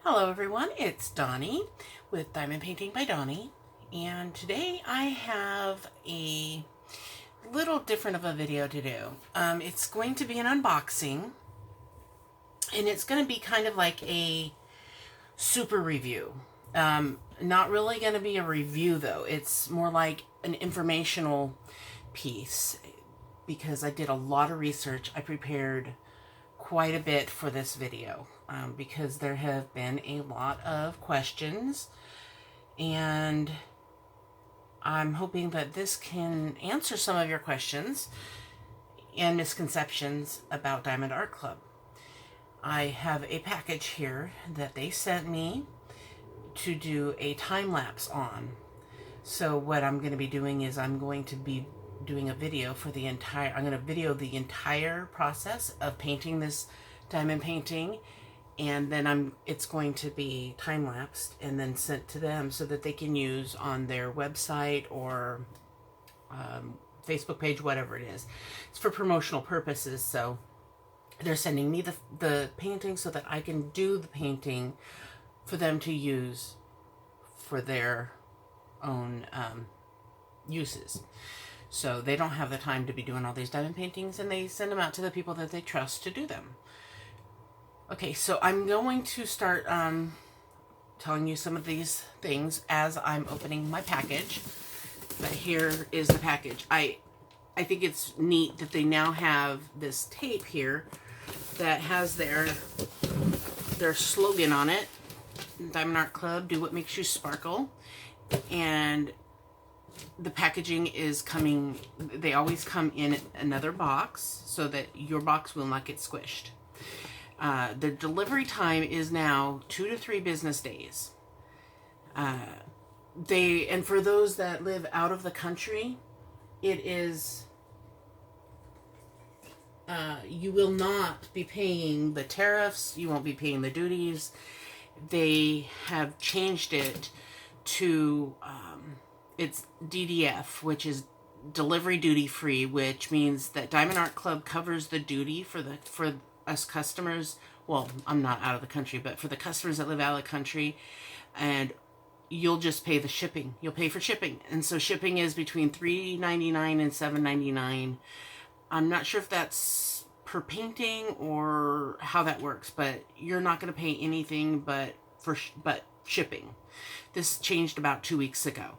Hello everyone, it's Donnie with Diamond Painting by Donnie, and today I have a little different of a video to do. It's going to be an unboxing, and it's going to be kind of like a super review. Not really going to be a review though, it's more like an informational piece because I did a lot of research. I prepared quite a bit for this video because there have been a lot of questions, and I'm hoping that this can answer some of your questions and misconceptions about Diamond Art Club. I have a package here that they sent me to do a time lapse on. So what I'm going to be doing is I'm going to be doing a video for the entire, I'm going to video the entire process of painting this diamond painting, and then it's going to be time lapsed and then sent to them so that they can use on their website or Facebook page, whatever it is. It's for promotional purposes, so they're sending me the painting so that I can do the painting for them to use for their own uses. So they don't have the time to be doing all these diamond paintings, and they send them out to the people that they trust to do them. Okay, so I'm going to start telling you some of these things as I'm opening my package. But here is the package. I think it's neat that they now have this tape here that has their slogan on it. Diamond Art Club, do what makes you sparkle. And the packaging is coming, they always come in another box so that your box will not get squished. The delivery time is now 2 to 3 business days. And for those that live out of the country, it is, you will not be paying the tariffs, you won't be paying the duties. They have changed it to, it's DDF, which is delivery duty free, which means that Diamond Art Club covers the duty for us customers. Well, I'm not out of the country, but for the customers that live out of the country, and you'll just pay the shipping. You'll pay for shipping, and so shipping is between $3.99 and $7.99. I'm not sure if that's per painting or how that works, but you're not going to pay anything but shipping. This changed about 2 weeks ago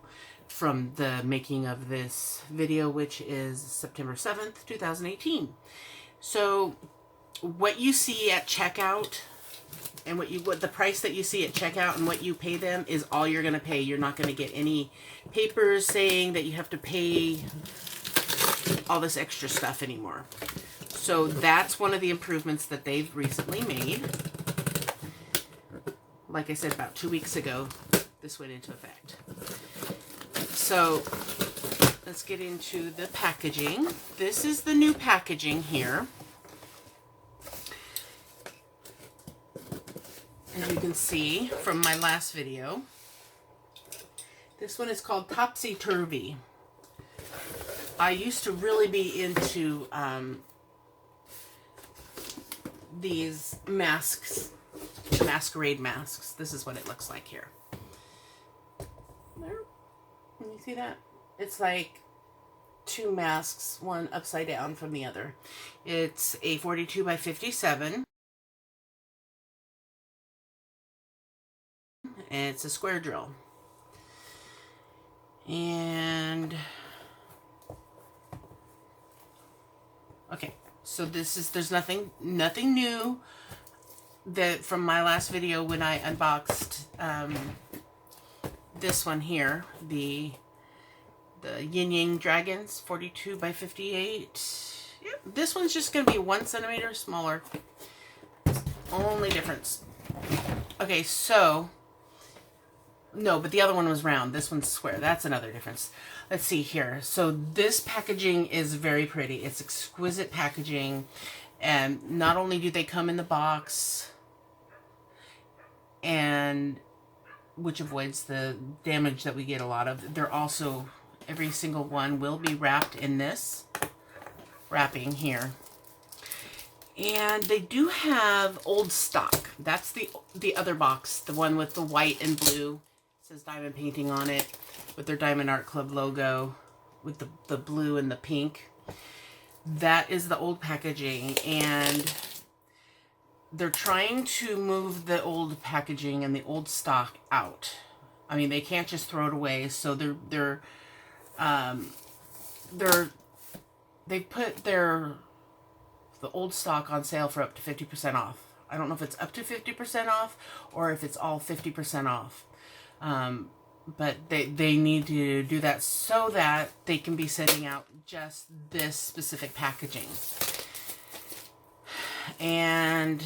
from the making of this video, which is September 7th, 2018. So what you see at checkout and what the price that you see at checkout and what you pay them is all you're going to pay. You're not going to get any papers saying that you have to pay all this extra stuff anymore. So that's one of the improvements that they've recently made. Like I said, about 2 weeks ago, this went into effect. So let's get into the packaging. This is the new packaging here. As you can see from my last video, this one is called Topsy Turvy. I used to really be into these masks, masquerade masks. This is what it looks like here. There. Can you see that? It's like 2 masks, one upside down from the other. It's a 42 by 57. And it's a square drill. And okay, so there's nothing new that from my last video when I unboxed this one here, the Yin Yang Dragons 42 by 58. Yep, this one's just going to be 1 centimeter smaller. Only difference. Okay, so no, but the other one was round. This one's square. That's another difference. Let's see here. So this packaging is very pretty. It's exquisite packaging. And not only do they come in the box, and which avoids the damage that we get a lot of, they're also, every single one will be wrapped in this wrapping here. And they do have old stock. That's the other box, the one with the white and blue. It says Diamond Painting on it with their Diamond Art Club logo with the blue and the pink. That is the old packaging, and they're trying to move the old packaging and the old stock out. I mean, they can't just throw it away, so they put the old stock on sale for up to 50% off. I don't know if it's up to 50% off or if it's all 50% off. But they need to do that so that they can be sending out just this specific packaging. And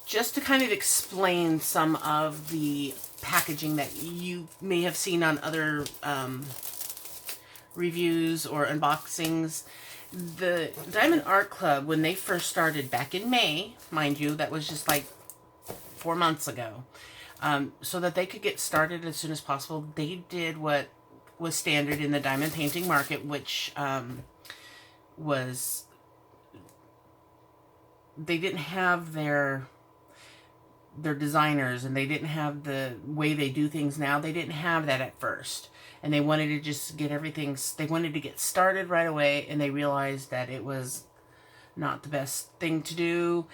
just to kind of explain some of the packaging that you may have seen on other reviews or unboxings, the Diamond Art Club, when they first started back in May, mind you, that was just like 4 months ago, so that they could get started as soon as possible, they did what was standard in the diamond painting market, which was, they didn't have their designers, and they didn't have the way they do things now. They didn't have that at first. And they wanted to just get everything, they wanted to get started right away, and they realized that it was not the best thing to do,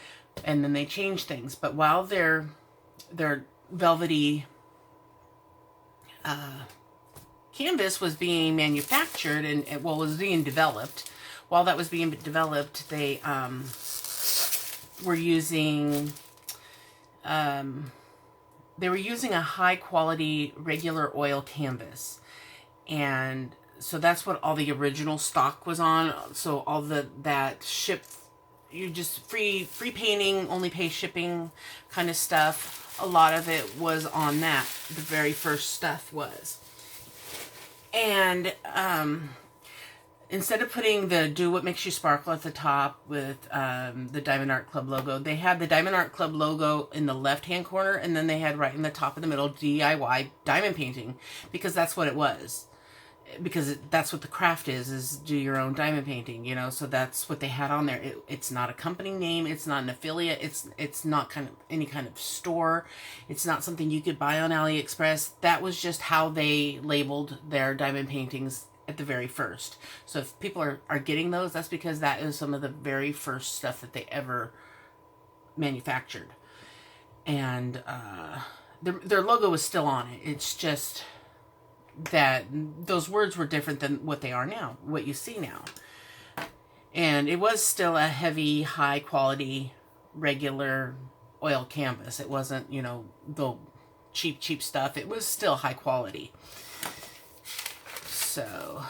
and then they changed things. But while their velvety canvas was being manufactured and was being developed, while that was being developed, they were using a high quality regular oil canvas. And so that's what all the original stock was on. So all that you just free painting, only pay shipping kind of stuff. A lot of it was on that. The very first stuff was. And instead of putting the Do What Makes You Sparkle at the top with the Diamond Art Club logo, they had the Diamond Art Club logo in the left-hand corner, and then they had right in the top of the middle, DIY Diamond Painting, because that's what it was. Because that's what the craft is do your own diamond painting, you know, so that's what they had on there. It's not a company name, it's not an affiliate, it's not any kind of store, it's not something you could buy on AliExpress. That was just how they labeled their diamond paintings at the very first. So if people are getting those, that's because that is some of the very first stuff that they ever manufactured. And their logo was still on it. It's just that those words were different than what they are now, what you see now. And it was still a heavy, high quality, regular oil canvas. It wasn't, you know, the cheap stuff. It was still high quality. So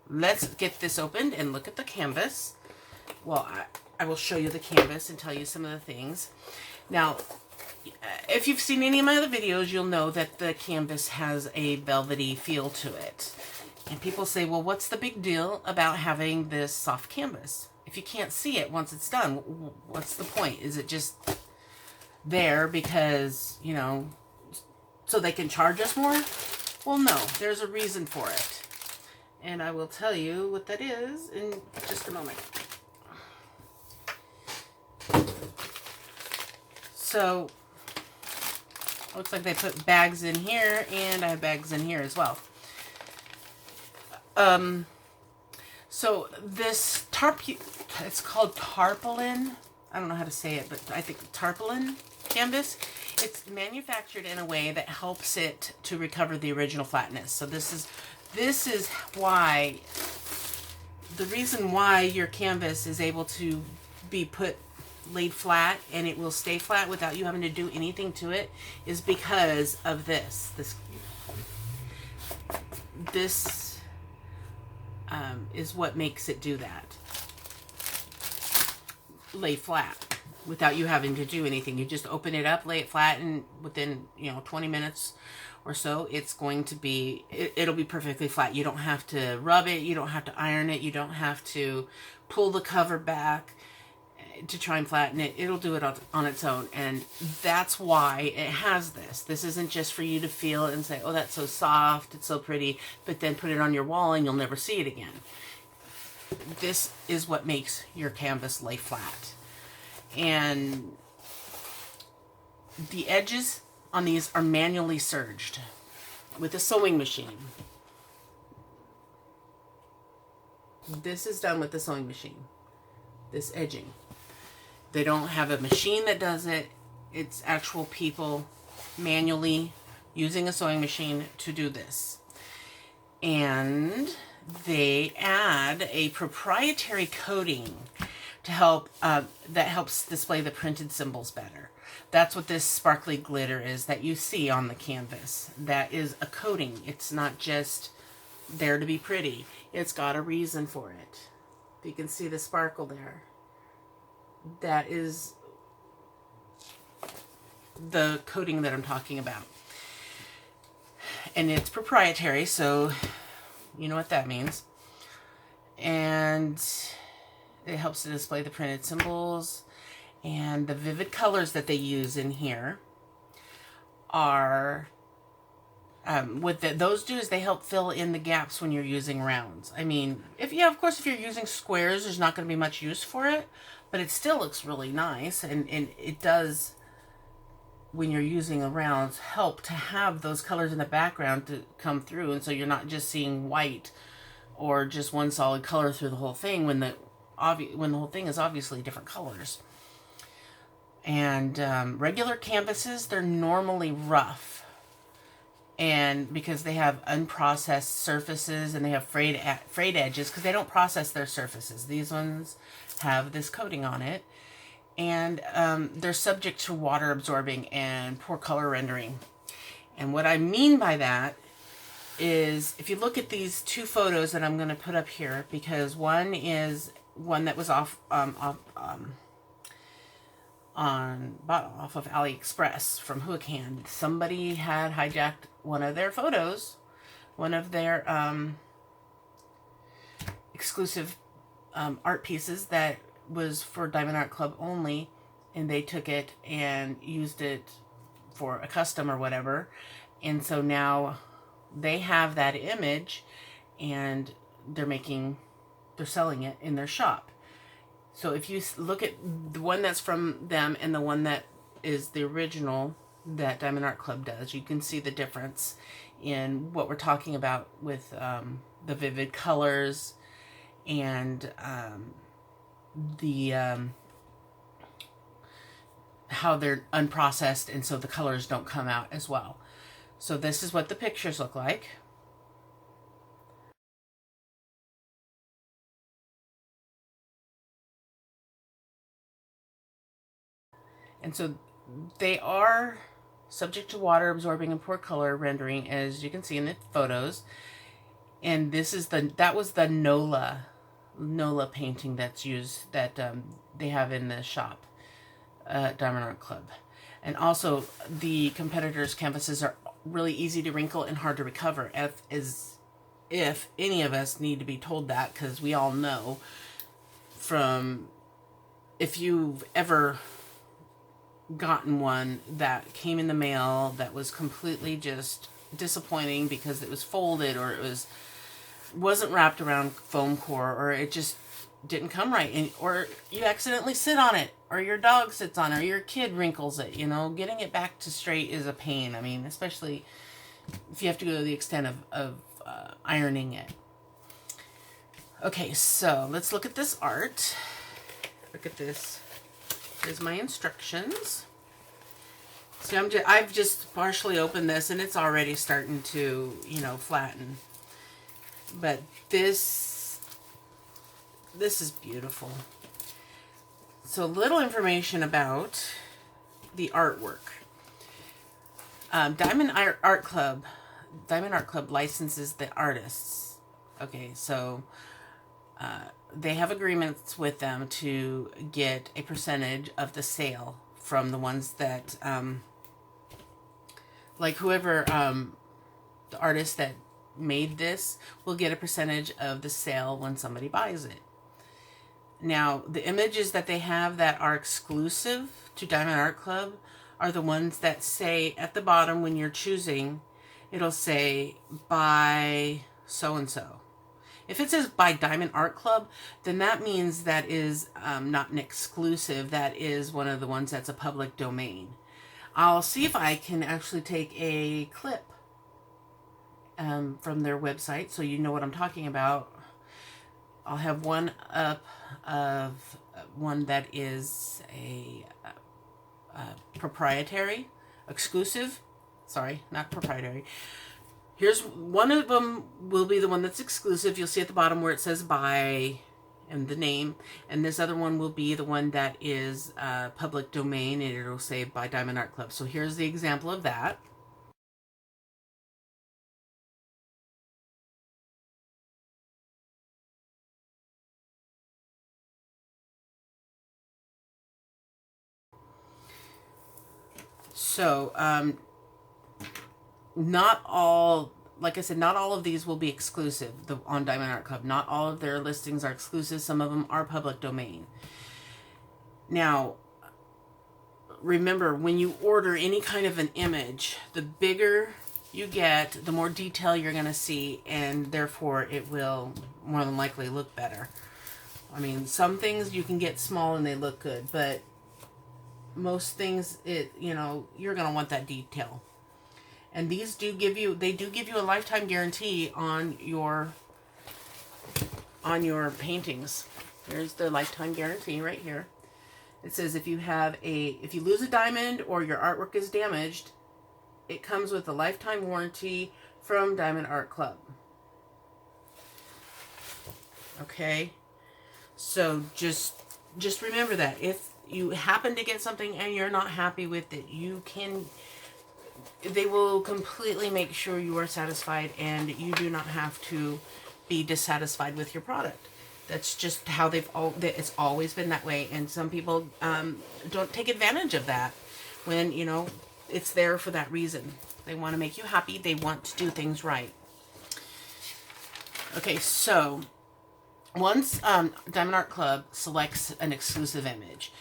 let's get this opened and look at the canvas. Well, I will show you the canvas and tell you some of the things. Now, if you've seen any of my other videos, you'll know that the canvas has a velvety feel to it. And people say, well, what's the big deal about having this soft canvas? If you can't see it once it's done, what's the point? Is it just there because, you know, so they can charge us more? Well, no, there's a reason for it. And I will tell you what that is in just a moment. So, looks like they put bags in here, and I have bags in here as well. So this it's called tarpaulin. I don't know how to say it, but I think tarpaulin canvas. It's manufactured in a way that helps it to recover the original flatness. So this is why, the reason why your canvas is able to be laid flat and it will stay flat without you having to do anything to it is because of this. This is what makes it do that. Lay flat without you having to do anything. You just open it up, lay it flat, and within 20 minutes or so, it's going to be, it'll be perfectly flat. You don't have to rub it, you don't have to iron it, you don't have to pull the cover back to try and flatten it. It'll do it on its own, and that's why it has this. This isn't just for you to feel and say, oh, that's so soft, it's so pretty, but then put it on your wall and you'll never see it again. this is what makes your canvas lay flat. And the edges on these are manually serged with a sewing machine. This is done with the sewing machine, this edging. They don't have a machine that does it. It's actual people manually using a sewing machine to do this. And they add a proprietary coating to help, that helps display the printed symbols better. That's what this sparkly glitter is that you see on the canvas. That is a coating. It's not just there to be pretty. It's got a reason for it. You can see the sparkle there. That is the coating that I'm talking about. And it's proprietary, so you know what that means. And it helps to display the printed symbols. And the vivid colors that they use in here are, those do is they help fill in the gaps when you're using rounds. I mean, of course, if you're using squares, there's not going to be much use for it, but it still looks really nice. And it does, when you're using the rounds, help to have those colors in the background to come through. And so you're not just seeing white or just one solid color through the whole thing when the whole thing is obviously different colors. And regular canvases, they're normally rough. And because they have unprocessed surfaces and they have frayed edges, because they don't process their surfaces. These ones have this coating on it. And they're subject to water absorbing and poor color rendering. And what I mean by that is, if you look at these two photos that I'm going to put up here, because one is one that was bought off of AliExpress from Hookhand. Somebody had hijacked one of their photos, one of their exclusive art pieces that was for Diamond Art Club only, and they took it and used it for a custom or whatever. And so now they have that image and they're selling it in their shop. So if you look at the one that's from them and the one that is the original that Diamond Art Club does, you can see the difference in what we're talking about with the vivid colors and how they're unprocessed, and so the colors don't come out as well. So this is what the pictures look like. And so they are subject to water absorbing and poor color rendering, as you can see in the photos. And this is that was the Nola painting that's used, that they have in the shop, Diamond Art Club. And also the competitors' canvases are really easy to wrinkle and hard to recover, if any of us need to be told that, because we all know from, if you've ever gotten one that came in the mail that was completely just disappointing because it was folded, or it wasn't wrapped around foam core, or it just didn't come right, or you accidentally sit on it, or your dog sits on it, or your kid wrinkles it, getting it back to straight is a pain. I mean, especially if you have to go to the extent of ironing it. Okay, so let's look at this art. Look at this. Here's my instructions. See, I've just partially opened this, and it's already starting to, flatten. But this is beautiful. So, little information about the artwork. Diamond Art Club licenses the artists. Okay, so they have agreements with them to get a percentage of the sale from the ones that, like whoever, the artist that made this will get a percentage of the sale when somebody buys it. Now, the images that they have that are exclusive to Diamond Art Club are the ones that say at the bottom, when you're choosing, it'll say by so-and-so. If it says by Diamond Art Club, then that means that is not an exclusive. That is one of the ones that's a public domain. I'll see if I can actually take a clip from their website so you know what I'm talking about. I'll have one up of one that is a proprietary, exclusive. Sorry, not proprietary. Here's one of them will be the one that's exclusive. You'll see at the bottom where it says by and the name. And this other one will be the one that is public domain, and it'll say by Diamond Art Club. So here's the example of that. So, not all, like I said, not all of these will be exclusive on Diamond Art Club. Not all of their listings are exclusive. Some of them are public domain. Now, remember, when you order any kind of an image, the bigger you get, the more detail you're going to see, and therefore it will more than likely look better. I mean, some things you can get small and they look good, but most things, you're going to want that detail. And these do give you a lifetime guarantee on your paintings. Here's the lifetime guarantee right here. It says if you lose a diamond or your artwork is damaged, it comes with a lifetime warranty from Diamond Art Club. Okay? So just remember that. If you happen to get something and you're not happy with it, they will completely make sure you are satisfied, and you do not have to be dissatisfied with your product. That's just how it's always been that way. And some people don't take advantage of that when, it's there for that reason. They want to make you happy. They want to do things right. Okay, so once Diamond Art Club selects an exclusive image,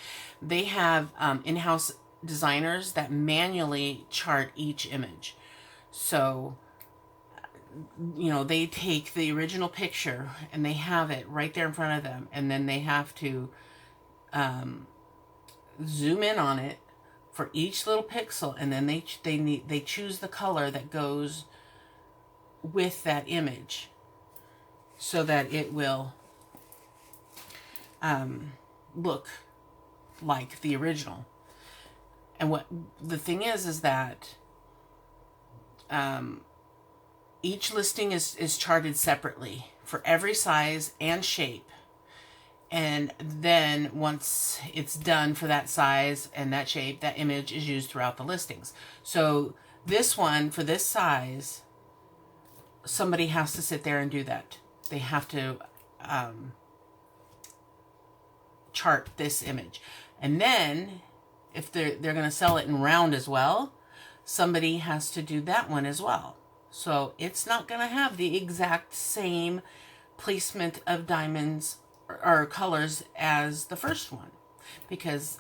they have in-house designers that manually chart each image. So, they take the original picture and they have it right there in front of them, and then they have to zoom in on it for each little pixel, and then they choose the color that goes with that image so that it will look like the original. And what the thing is that each listing is charted separately for every size and shape. And then once it's done for that size and that shape, that image is used throughout the listings. So this one, for this size, somebody has to sit there and do that. They have to chart this image. And then if they're going to sell it in round as well, somebody has to do that one as well. So it's not going to have the exact same placement of diamonds or colors as the first one, because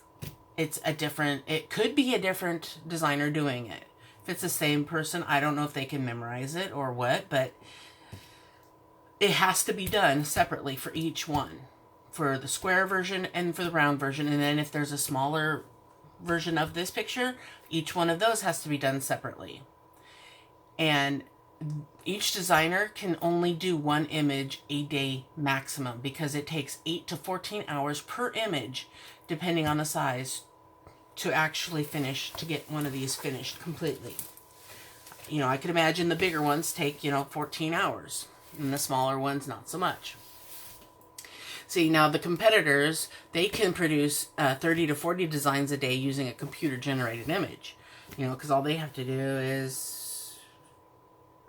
it could be a different designer doing it. If it's the same person, I don't know if they can memorize it or what, but it has to be done separately for each one, for the square version and for the round version. And then if there's a smaller version of this picture, each one of those has to be done separately. And each designer can only do one image a day maximum, because it takes 8 to 14 hours per image, depending on the size, to actually to get one of these finished completely. I could imagine the bigger ones take, 14 hours, and the smaller ones not so much. See, now the competitors, they can produce 30 to 40 designs a day using a computer-generated image. Because all they have to do is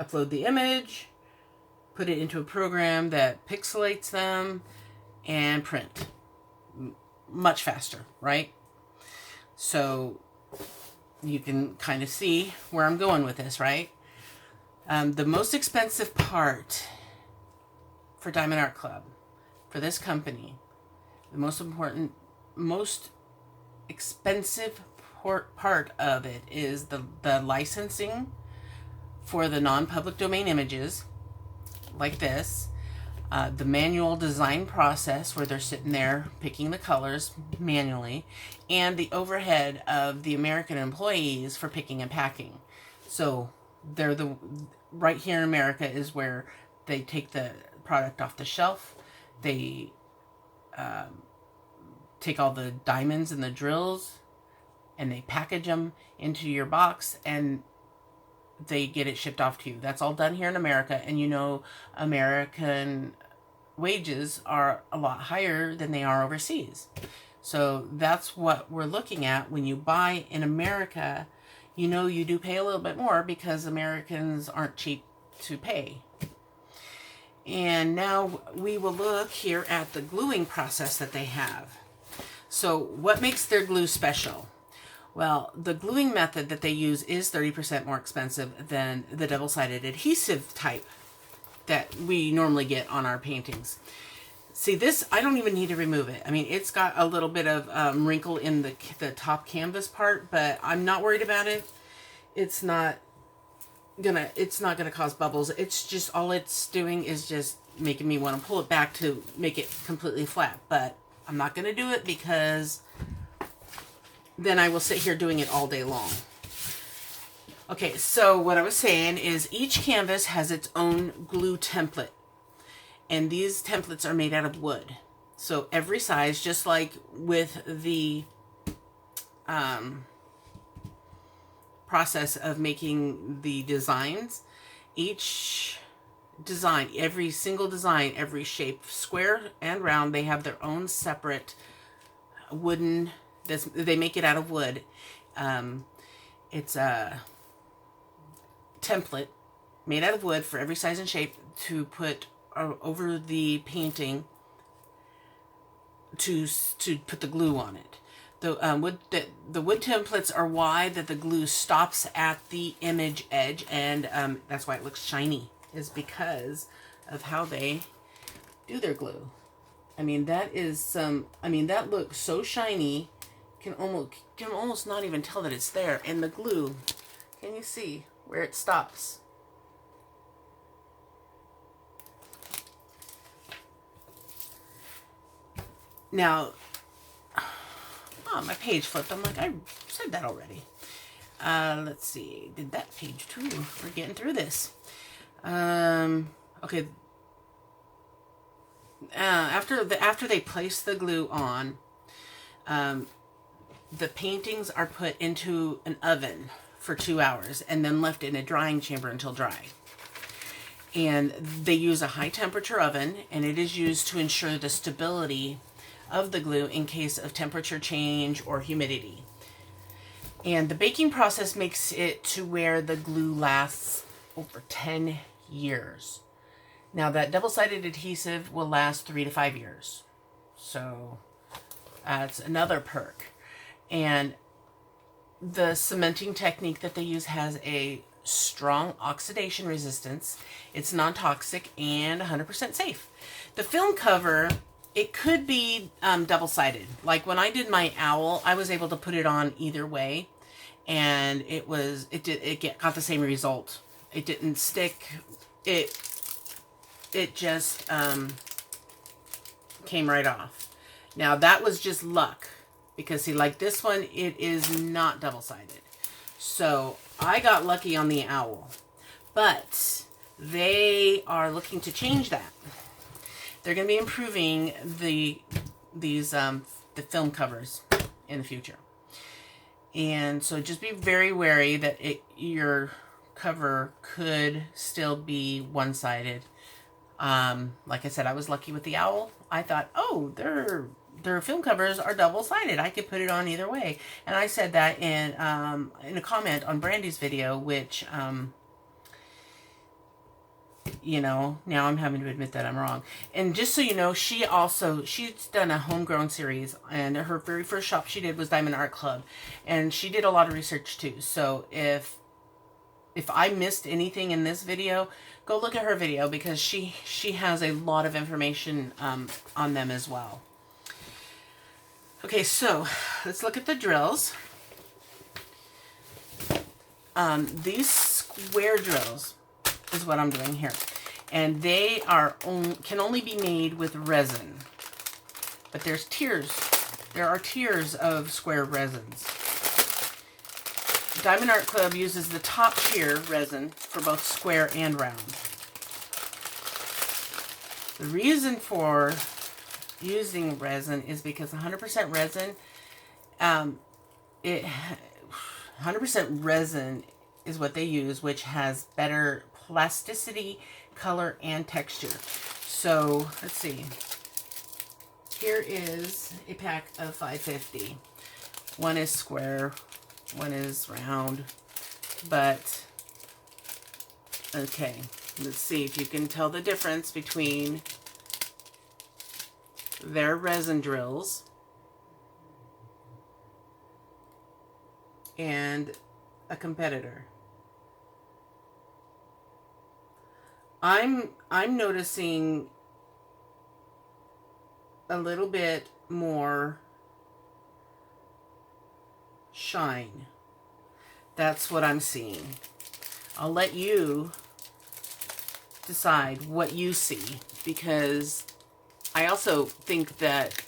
upload the image, put it into a program that pixelates them, and print. Much faster, right? So you can kind of see where I'm going with this, right? The most expensive part for Diamond Art Club, for this company, the most expensive part of it is the licensing for the non-public domain images like this. the manual design process where they're sitting there picking the colors manually, and the overhead of the American employees for picking and packing. So they're right here in America is where they take the product off the shelf. They take all the diamonds and the drills and they package them into your box and they get it shipped off to you. That's all done here in America. And you know, American wages are a lot higher than they are overseas. So that's what we're looking at when you buy in America. You know, you do pay a little bit more because Americans aren't cheap to pay. And now we will look here at the gluing process that they have. So what makes their glue special? Well, the gluing method that they use is 30% more expensive than the double-sided adhesive type that we normally get on our paintings. See, this, I don't even need to remove it. I mean, it's got a little bit of wrinkle in the top canvas part, but I'm not worried about it. It's not gonna cause bubbles. It's just, all it's doing is just making me want to pull it back to make it completely flat. But I'm not gonna do it because then I will sit here doing it all day long. Okay, so what I was saying is each canvas has its own glue template. And these templates are made out of wood. So every size, just like with the process of making the designs, each design, every single design, every shape, square and round, they have their own separate wooden, they make it out of wood. It's a template made out of wood for every size and shape to put over the painting to put the glue on it. The wood templates are wide that the glue stops at the image edge, and that's why it looks shiny, is because of how they do their glue. I mean, that is that looks so shiny, can almost not even tell that it's there. And the glue, can you see where it stops? Now, my page flipped. I'm like, I said that already. Let's see. Did that page too? We're getting through this. Okay. After they place the glue on, the paintings are put into an oven for 2 hours and then left in a drying chamber until dry. And they use a high temperature oven, and it is used to ensure the stability of the glue in case of temperature change or humidity. And the baking process makes it to where the glue lasts over 10 years. Now that double-sided adhesive will last 3 to 5 years. So that's another perk. And the cementing technique that they use has a strong oxidation resistance. It's non-toxic and 100% safe. The film cover, it could be double-sided. Like when I did my owl, I was able to put it on either way, and it got the same result. It didn't stick. It just came right off. Now that was just luck, because see, like this one, it is not double-sided. So I got lucky on the owl, but they are looking to change that. They're going to be improving the film covers in the future. And so just be very wary that your cover could still be one-sided. Like I said, I was lucky with the owl. I thought, oh, their film covers are double-sided. I could put it on either way. And I said that in a comment on Brandy's video, which you know, now I'm having to admit that I'm wrong. And just so you know, she's done a homegrown series, and her very first shop she did was Diamond Art Club, and she did a lot of research too. So if I missed anything in this video, go look at her video, because she has a lot of information on them as well. Okay, so let's look at the drills. These square drills is what I'm doing here. and they can only be made with resin. But there's tiers. There are tiers of square resins. Diamond Art Club uses the top tier resin for both square and round. The reason for using resin is because 100% resin, 100% resin is what they use, which has better plasticity, color, and texture. So let's see. Here is a pack of 550. One is square, one is round, but okay, let's see if you can tell the difference between their resin drills and a competitor. I'm noticing a little bit more shine. That's what I'm seeing. I'll let you decide what you see, because I also think that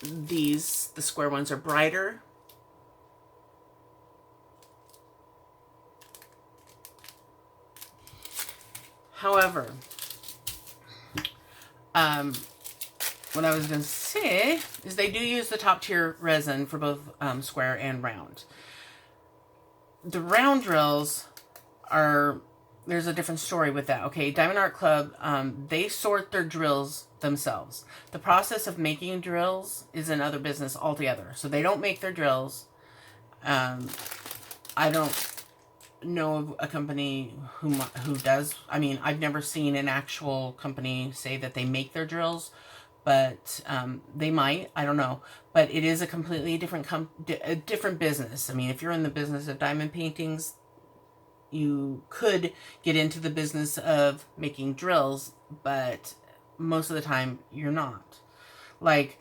the square ones are brighter. However, what I was going to say is they do use the top tier resin for both square and round. The round drills there's a different story with that. Okay, Diamond Art Club, they sort their drills themselves. The process of making drills is another business altogether. So they don't make their drills. I don't know of a company who does. I mean, I've never seen an actual company say that they make their drills, but they might. I don't know. But it is a completely different different business. I mean, if you're in the business of diamond paintings, you could get into the business of making drills, but most of the time you're not. Like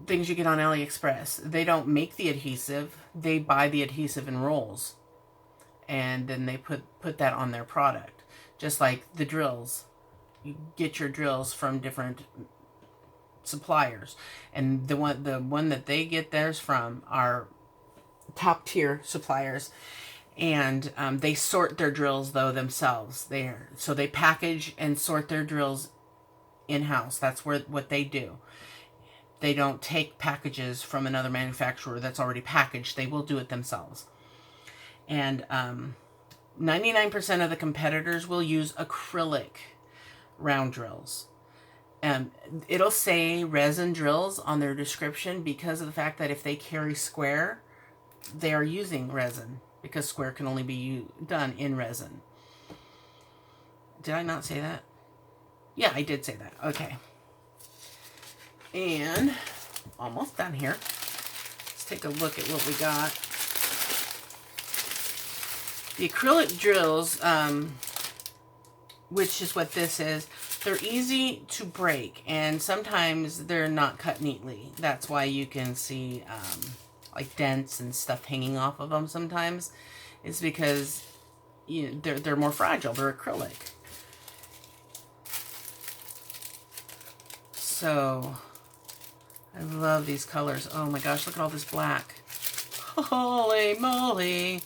things you get on AliExpress, they don't make the adhesive. They buy the adhesive in rolls, and then they put that on their product. Just like the drills, you get your drills from different suppliers, and the one that they get theirs from are top tier suppliers, and they sort their drills though themselves. So they package and sort their drills in-house. That's what they do. They don't take packages from another manufacturer that's already packaged. They will do it themselves. And 99% of the competitors will use acrylic round drills. It'll say resin drills on their description because of the fact that if they carry square, they are using resin, because square can only be done in resin. Did I not say that? Yeah, I did say that. Okay. And almost done here. Let's take a look at what we got. The acrylic drills, which is what this is, they're easy to break, and sometimes they're not cut neatly. That's why you can see like dents and stuff hanging off of them sometimes. It's because they're more fragile. They're acrylic. So I love these colors. Oh my gosh, look at all this black. Holy moly.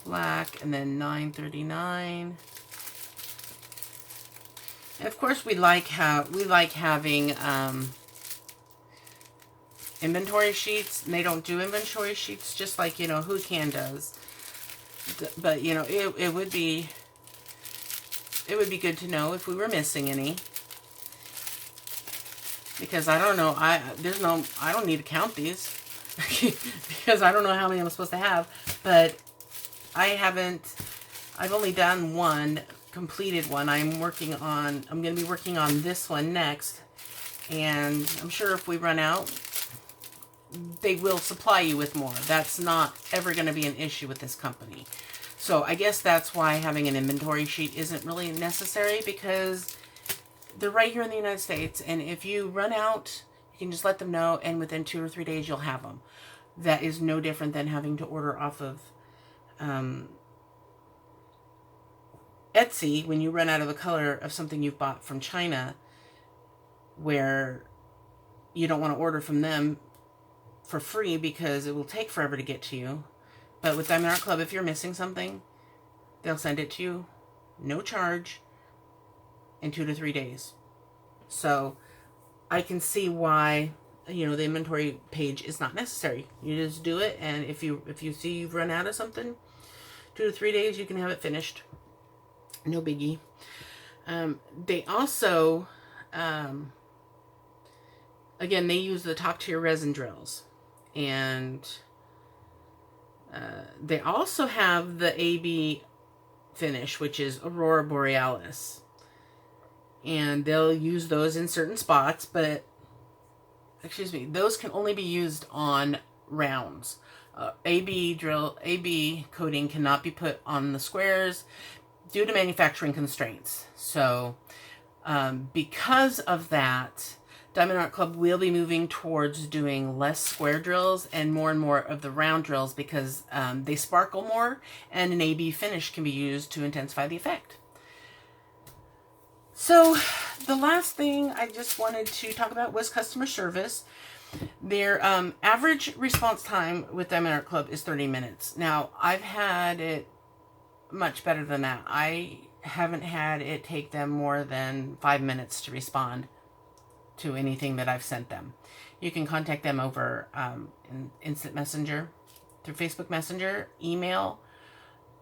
Black, and then $9.39. And of course, we like having inventory sheets. And they don't do inventory sheets, just like Who Can does. But it would be good to know if we were missing any, because I don't know. I don't need to count these because I don't know how many I'm supposed to have. But I've only done one completed one. I'm going to be working on this one next, and I'm sure if we run out, they will supply you with more. That's not ever going to be an issue with this company. So I guess that's why having an inventory sheet isn't really necessary, because they're right here in the United States, and if you run out, you can just let them know, and within 2 or 3 days you'll have them. That is no different than having to order off of Etsy, when you run out of the color of something you've bought from China, where you don't want to order from them for free because it will take forever to get to you. But with Diamond Art Club, if you're missing something, they'll send it to you, no charge, in 2 to 3 days. So I can see why, you know, the inventory page is not necessary. You just do it, and if you see you've run out of something, 2 to 3 days, you can have it finished. No biggie. They also, again, they use the top tier resin drills, and they also have the AB finish, which is Aurora Borealis, and they'll use those in certain spots, but those can only be used on rounds. AB coating cannot be put on the squares due to manufacturing constraints. So because of that, Diamond Art Club will be moving towards doing less square drills and more of the round drills, because they sparkle more, and an AB finish can be used to intensify the effect. So the last thing I just wanted to talk about was customer service. Their average response time with Diamond Art Club is 30 minutes. Now, I've had it much better than that. I haven't had it take them more than 5 minutes to respond to anything that I've sent them. You can contact them over in Instant Messenger, through Facebook Messenger, email,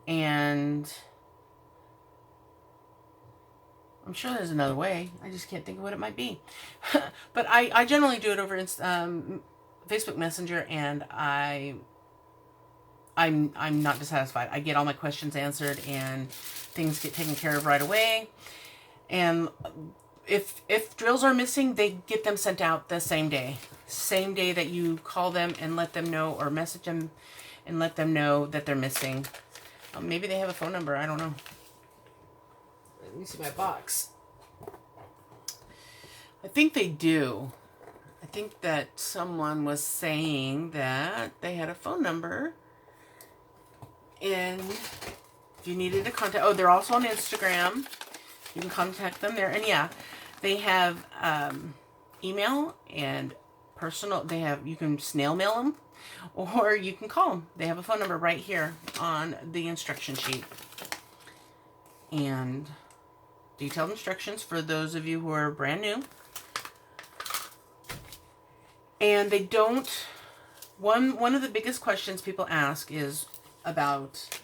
and I'm sure there's another way. I just can't think of what it might be. But I generally do it over Facebook Messenger, and I'm not dissatisfied. I get all my questions answered, and things get taken care of right away. And if drills are missing, they get them sent out the same day. Same day that you call them and let them know, or message them and let them know that they're missing. Maybe they have a phone number. I don't know. Let me see my box. I think they do. I think that someone was saying that they had a phone number. And if you needed to contact... Oh, they're also on Instagram. You can contact them there. And yeah, they have email and personal... You can snail mail them, or you can call them. They have a phone number right here on the instruction sheet. And detailed instructions for those of you who are brand new. And they don't... One of the biggest questions people ask is about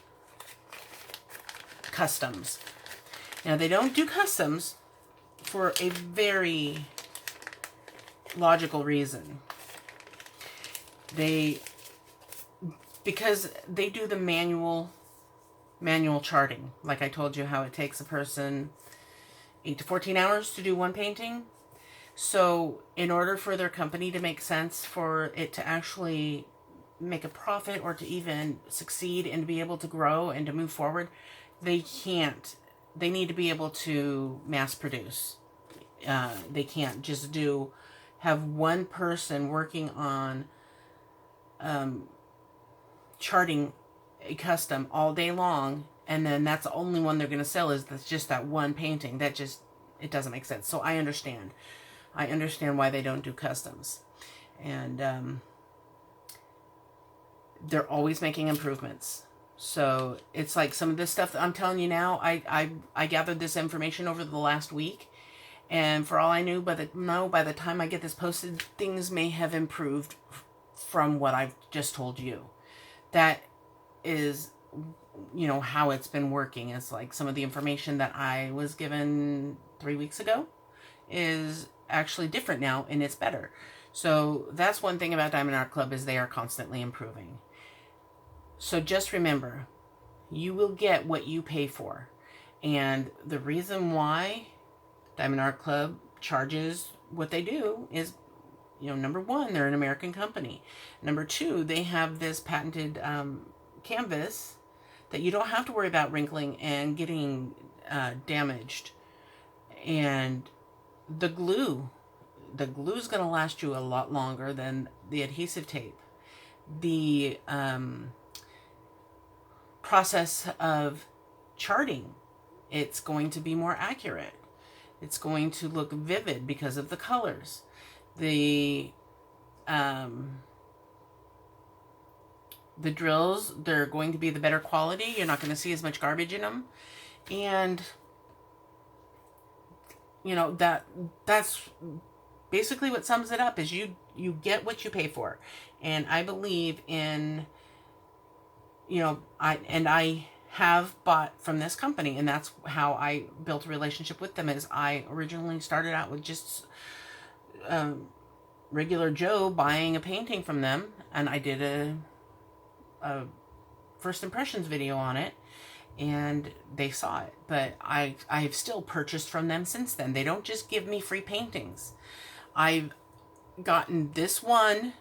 customs. Now, they don't do customs for a very logical reason. Because they do the manual charting. Like I told you, how it takes a person 8 to 14 hours to do one painting. So in order for their company to make sense, for it to actually make a profit, or to even succeed and to be able to grow and to move forward, they can't. They need to be able to mass produce. They can't just have one person working on charting a custom all day long, and then that's the only one they're going to sell, is just that one painting. It doesn't make sense. So I understand why they don't do customs. And they're always making improvements. So it's like some of this stuff that I'm telling you now, I gathered this information over the last week, and for all I knew, by the time I get this posted, things may have improved from what I've just told you. That is, how it's been working. It's like some of the information that I was given 3 weeks ago is actually different now, and it's better. So that's one thing about Diamond Art Club, is they are constantly improving. So just remember, you will get what you pay for. And the reason why Diamond Art Club charges what they do is, number one, they're an American company. Number two, they have this patented canvas that you don't have to worry about wrinkling and getting damaged. And the glue's going to last you a lot longer than the adhesive tape. The process of charting It's going to be more accurate. It's going to look vivid because of the colors. The drills, they're going to be the better quality. You're not going to see as much garbage in them. And, you know, that's basically what sums it up, is you get what you pay for. And I believe in, you know, I have bought from this company, and that's how I built a relationship with them. Is I originally started out with just regular Joe buying a painting from them, and I did a first impressions video on it, and they saw it. But I've still purchased from them since then. They don't just give me free paintings. I've gotten this one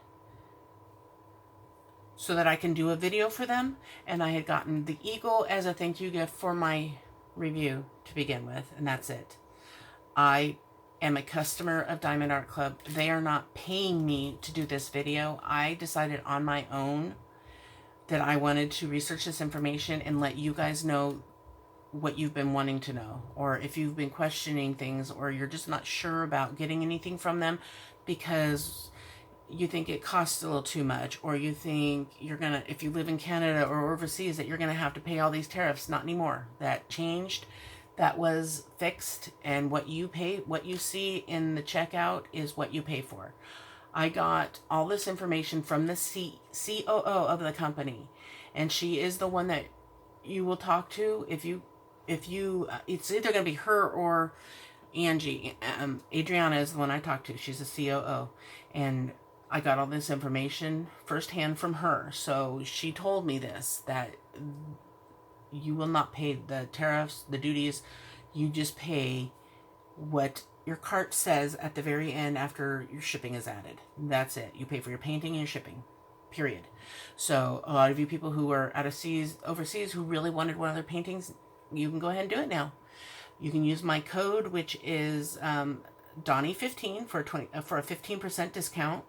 so that I can do a video for them, and I had gotten the eagle as a thank you gift for my review to begin with, and that's it. I am a customer of Diamond Art Club. They are not paying me to do this video. I decided on my own that I wanted to research this information and let you guys know what you've been wanting to know, or if you've been questioning things, or you're just not sure about getting anything from them because you think it costs a little too much, or you think you're gonna, if you live in Canada or overseas, that you're gonna have to pay all these tariffs. Not anymore. That changed. That was fixed, and what you pay, what you see in the checkout is what you pay for. I got all this information from the COO of the company, and she is the one that you will talk to if you it's either going to be her or Angie. Adriana is the one I talked to. She's a COO, and I got all this information firsthand from her. So she told me this, that you will not pay the tariffs, the duties. You just pay what your cart says at the very end after your shipping is added. That's it. You pay for your painting and your shipping, period. So a lot of you people who are overseas, who really wanted one of their paintings, you can go ahead and do it now. You can use my code, which is Donnie15 for a 15% discount,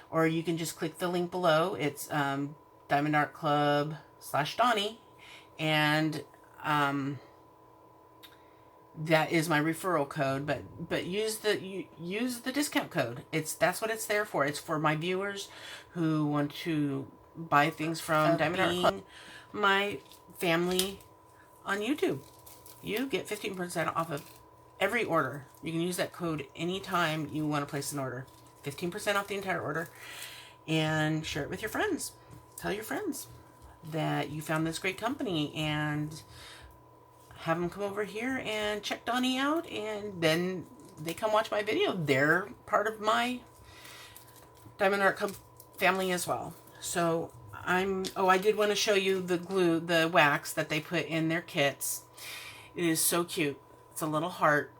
or you can just click the link below. It's Diamond Art Club /Donnie, and that is my referral code. But use the discount code. That's what it's there for. It's for my viewers who want to buy things from Diamond Art Club. My family on YouTube, you get 15% off of every order. You can use that code anytime you want to place an order. 15% off the entire order, and share it with your friends. Tell your friends that you found this great company, and have them come over here and check Donnie out, and then they come watch my video. They're part of my Diamond Art Club family as well. So I did want to show you the wax that they put in their kits. It is so cute. It's a little heart,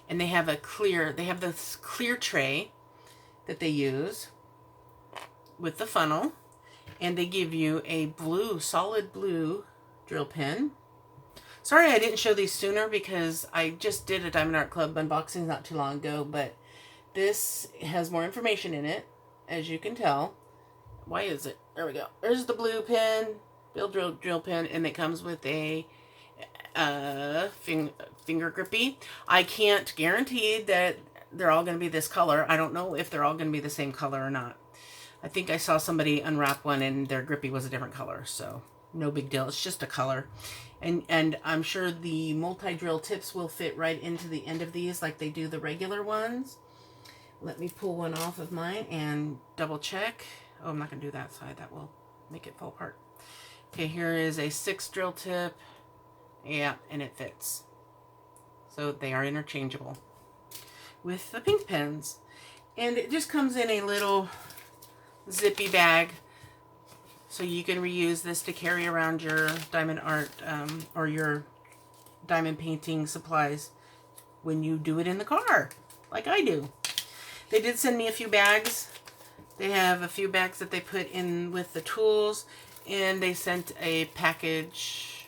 and they have this clear tray that they use with the funnel, and they give you a solid blue drill pin. Sorry I didn't show these sooner, because I just did a Diamond Art Club unboxing not too long ago, but this has more information in it, as you can tell. Why is it? There we go. There's the blue pin, drill pin, and it comes with a finger grippy. I can't guarantee that they're all going to be this color. I don't know if they're all going to be the same color or not. I think I saw somebody unwrap one and their grippy was a different color, so no big deal. It's just a color. And I'm sure the multi-drill tips will fit right into the end of these like they do the regular ones. Let me pull one off of mine and double check. Oh, I'm not going to do that side. That will make it fall apart. Okay, here is a 6 drill tip. Yeah, and it fits. So they are interchangeable with the pink pens. And it just comes in a little zippy bag, so you can reuse this to carry around your diamond art or your diamond painting supplies when you do it in the car, like I do. They did send me a few bags. They have a few bags that they put in with the tools, and they sent a package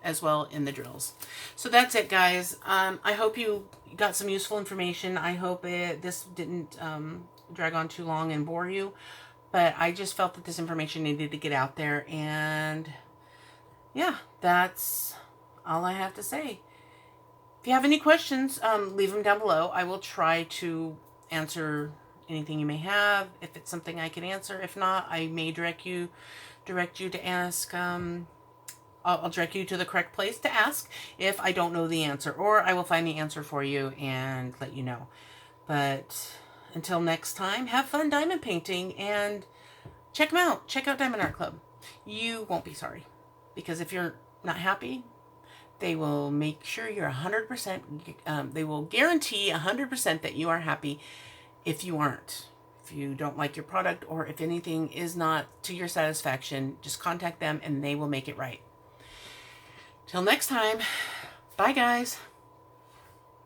as well in the drills. So that's it, guys. I hope you got some useful information. I hope this didn't drag on too long and bore you, but I just felt that this information needed to get out there. And yeah, that's all I have to say. If you have any questions, leave them down below. I will try to answer anything you may have. If it's something I can answer, if not, I may direct you to ask. I'll direct you to the correct place to ask if I don't know the answer, or I will find the answer for you and let you know. But until next time, have fun diamond painting and check them out. Check out Diamond Art Club. You won't be sorry, because if you're not happy, they will make sure you're 100%, they will guarantee 100% that you are happy if you aren't. If you don't like your product, or if anything is not to your satisfaction, just contact them and they will make it right. Till next time, bye guys.